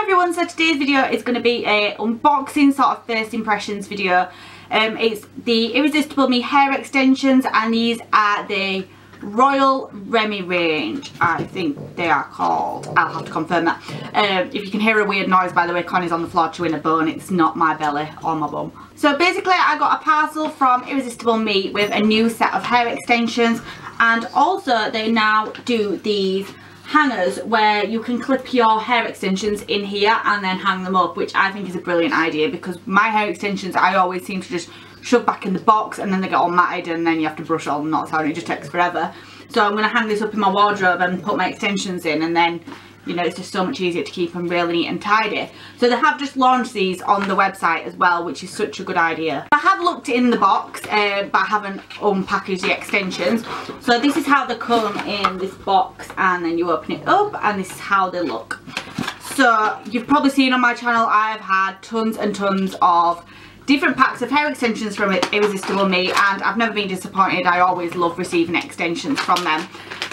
Hi everyone, so today's video is going to be a unboxing sort of first impressions video. It's the Irresistible Me hair extensions, and these are the Royal Remy range, I think they are called. I'll have to confirm that. If you can hear a weird noise, by the way, Connie's on the floor chewing a bone. It's not my belly or my bum. So basically I got a parcel from Irresistible Me with a new set of hair extensions, and also they now do these hangers where you can clip your hair extensions in here and then hang them up, which I think is a brilliant idea, because my hair extensions I always seem to just shove back in the box and then they get all matted and then you have to brush all the knots out and it just takes forever. So I'm going to hang this up in my wardrobe and put my extensions in, and then, you know, it's just so much easier to keep them really neat and tidy. So they have just launched these on the website as well, which is such a good idea. I have looked in the box, but I haven't unpackaged the extensions. So this is how they come in this box, and then you open it up and this is how they look. So you've probably seen on my channel I've had tons and tons of different packs of hair extensions from Irresistible Me, and I've never been disappointed. I always love receiving extensions from them.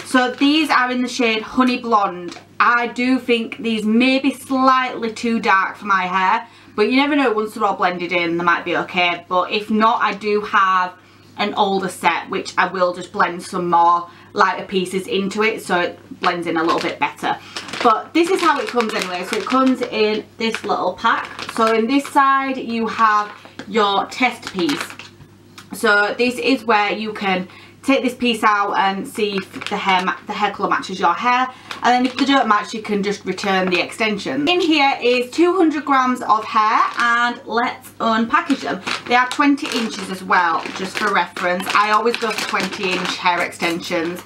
So these are in the shade Honey Blonde. I do think these may be slightly too dark for my hair, but you never know, once they're all blended in they might be okay. But if not, I do have an older set which I will just blend some more lighter pieces into it so it blends in a little bit better. But this is how it comes anyway. So it comes in this little pack. So in this side you have your test piece. So this is where you can take this piece out and see if the hair colour matches your hair, and then if they don't match you can just return the extension. In here is 200 grams of hair, and let's unpackage them. They are 20 inches as well, just for reference. I always go for 20-inch hair extensions.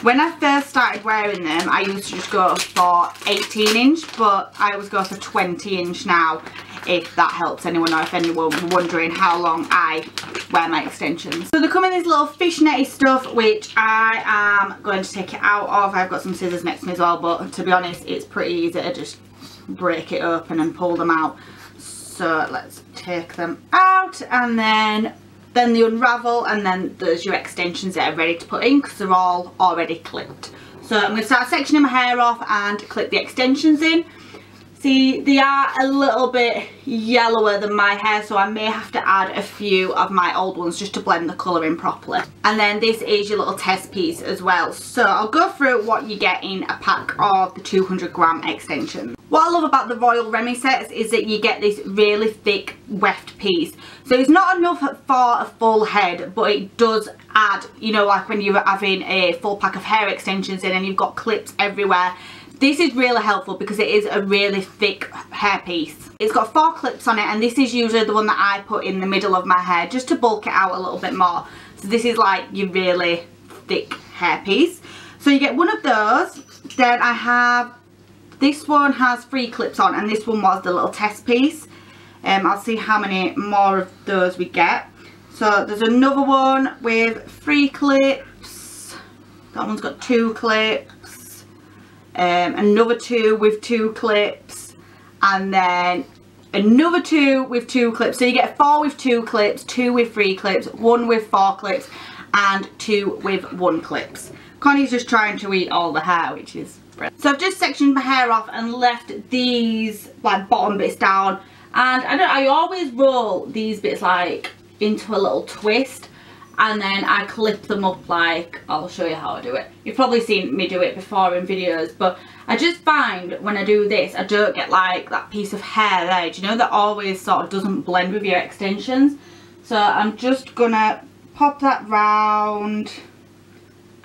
When I first started wearing them I used to just go for 18-inch, but I always go for 20-inch now, if that helps anyone, or if anyone were wondering how long I wear my extensions. So they come in this little fishnetty stuff, which I am going to take it out of. I've got some scissors next to me as well, but to be honest it's pretty easy to just break it open and pull them out. So let's take them out, and then they unravel, and then there's your extensions that are ready to put in because they're all already clipped. So I'm going to start sectioning my hair off and clip the extensions in. See, they are a little bit yellower than my hair, so I may have to add a few of my old ones just to blend the colour in properly. And then this is your little test piece as well. So I'll go through what you get in a pack of the 200 gram extensions. What I love about the Royal Remy sets is that you get this really thick weft piece. So it's not enough for a full head, but it does add, you know, like when you're having a full pack of hair extensions in and you've got clips everywhere. This is really helpful because it is a really thick hair piece. It's got 4 clips on it, and this is usually the one that I put in the middle of my hair just to bulk it out a little bit more. So this is like your really thick hair piece. So you get one of those. Then I have, this one has 3 clips on, and this one was the little test piece. I'll see how many more of those we get. So there's another one with 3 clips. That one's got 2 clips. Another 2 with 2 clips, and then another 2 with 2 clips. So you get 4 with 2 clips, 2 with 3 clips, 1 with 4 clips, and 2 with 1 clips. Connie's just trying to eat all the hair, which is brilliant. So I've just sectioned my hair off and left these like bottom bits down, and I always roll these bits like into a little twist, and then I clip them up like, I'll show you how I do it. You've probably seen me do it before in videos, but I just find when I do this I don't get like that piece of hair there, do you know, that always sort of doesn't blend with your extensions. So I'm just gonna pop that round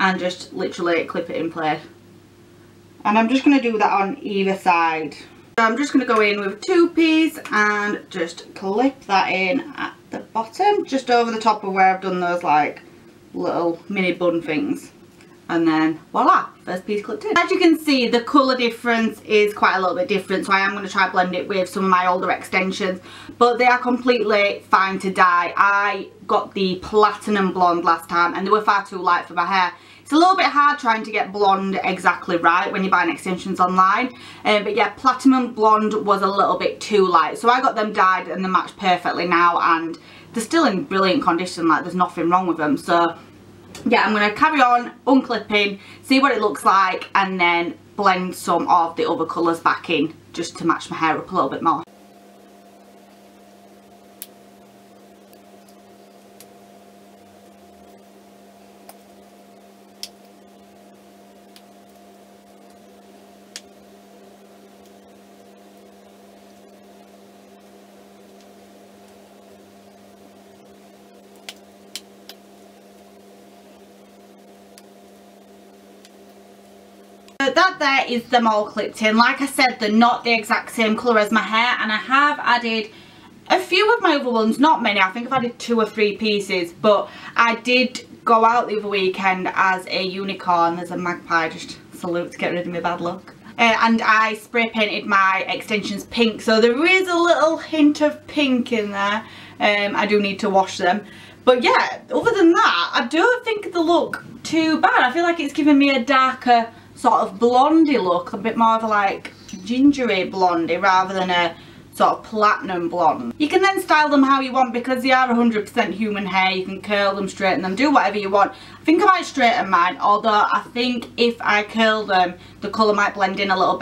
and just literally clip it in place. And I'm just gonna do that on either side. So I'm just gonna go in with a 2-piece and just clip that in at the bottom, just over the top of where I've done those like little mini bun things, and then voila, first piece clipped in. As you can see, the colour difference is quite a little bit different, so I am going to try to blend it with some of my older extensions, but they are completely fine to dye. I got the platinum blonde last time and they were far too light for my hair. It's a little bit hard trying to get blonde exactly right when you're buying extensions online, but yeah, platinum blonde was a little bit too light, so I got them dyed and they match perfectly now, and they're still in brilliant condition, like there's nothing wrong with them. So yeah, I'm going to carry on unclipping, see what it looks like, and then blend some of the other colours back in just to match my hair up a little bit more. That there is them all clipped in. Like I said, they're not the exact same colour as my hair, and I have added a few of my other ones, not many. I think I've added 2 or 3 pieces, but I did go out the other weekend as a unicorn. There's a magpie, just salute to get rid of my bad luck. And I spray painted my extensions pink, so there is a little hint of pink in there. I do need to wash them. But yeah, other than that, I don't think they look too bad. I feel like it's giving me a darker sort of blondie look, a bit more of a like gingery blondie rather than a sort of platinum blonde. You can then style them how you want because they are 100% human hair. You can curl them, straighten them, do whatever you want. I think I might straighten mine, although I think if I curl them the colour might blend in a little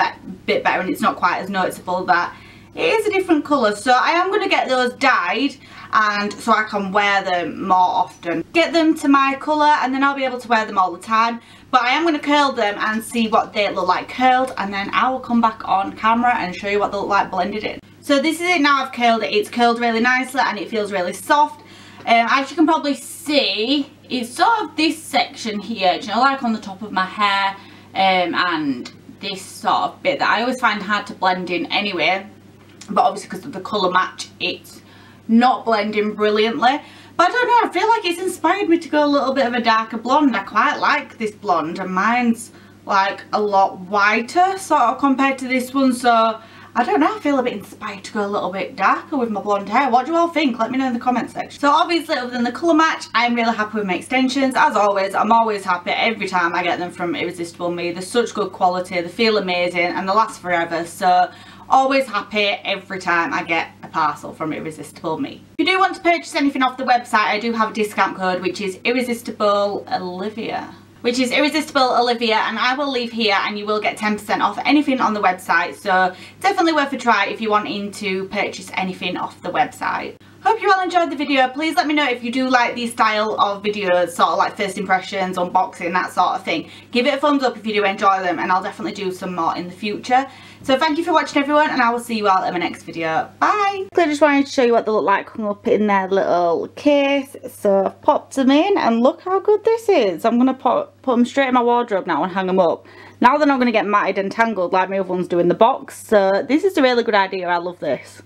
bit better and it's not quite as noticeable that it is a different colour. So I am going to get those dyed, and so I can wear them more often. Get them to my colour and then I'll be able to wear them all the time. But I am going to curl them and see what they look like curled, and then I will come back on camera and show you what they look like blended in. So this is it now. I've curled it. It's curled really nicely and it feels really soft. As you can probably see, it's sort of this section here, you know, like on the top of my hair, and this sort of bit that I always find hard to blend in anyway. But obviously because of the colour match, it's not blending brilliantly. But I don't know, I feel like it's inspired me to go a little bit of a darker blonde. I quite like this blonde, and mine's like a lot whiter sort of compared to this one. So I don't know, I feel a bit inspired to go a little bit darker with my blonde hair. What do you all think? Let me know in the comment section. So obviously, other than the colour match, I'm really happy with my extensions. As always, I'm always happy every time I get them from Irresistible Me. They're such good quality, they feel amazing, and they last forever. So always happy every time I get a parcel from Irresistible Me. If you do want to purchase anything off the website, I do have a discount code, which is Irresistible Olivia. And I will leave here and you will get 10% off anything on the website. So definitely worth a try if you're wanting to purchase anything off the website. Hope you all enjoyed the video. Please let me know if you do like these style of videos, sort of like first impressions, unboxing, that sort of thing. Give it a thumbs up if you do enjoy them, and I'll definitely do some more in the future. So thank you for watching everyone, and I will see you all in my next video. Bye! I just wanted to show you what they look like hung up in their little case. So I've popped them in, and look how good this is. I'm going to put them straight in my wardrobe now and hang them up. Now they're not going to get matted and tangled like my other ones do in the box. So this is a really good idea. I love this.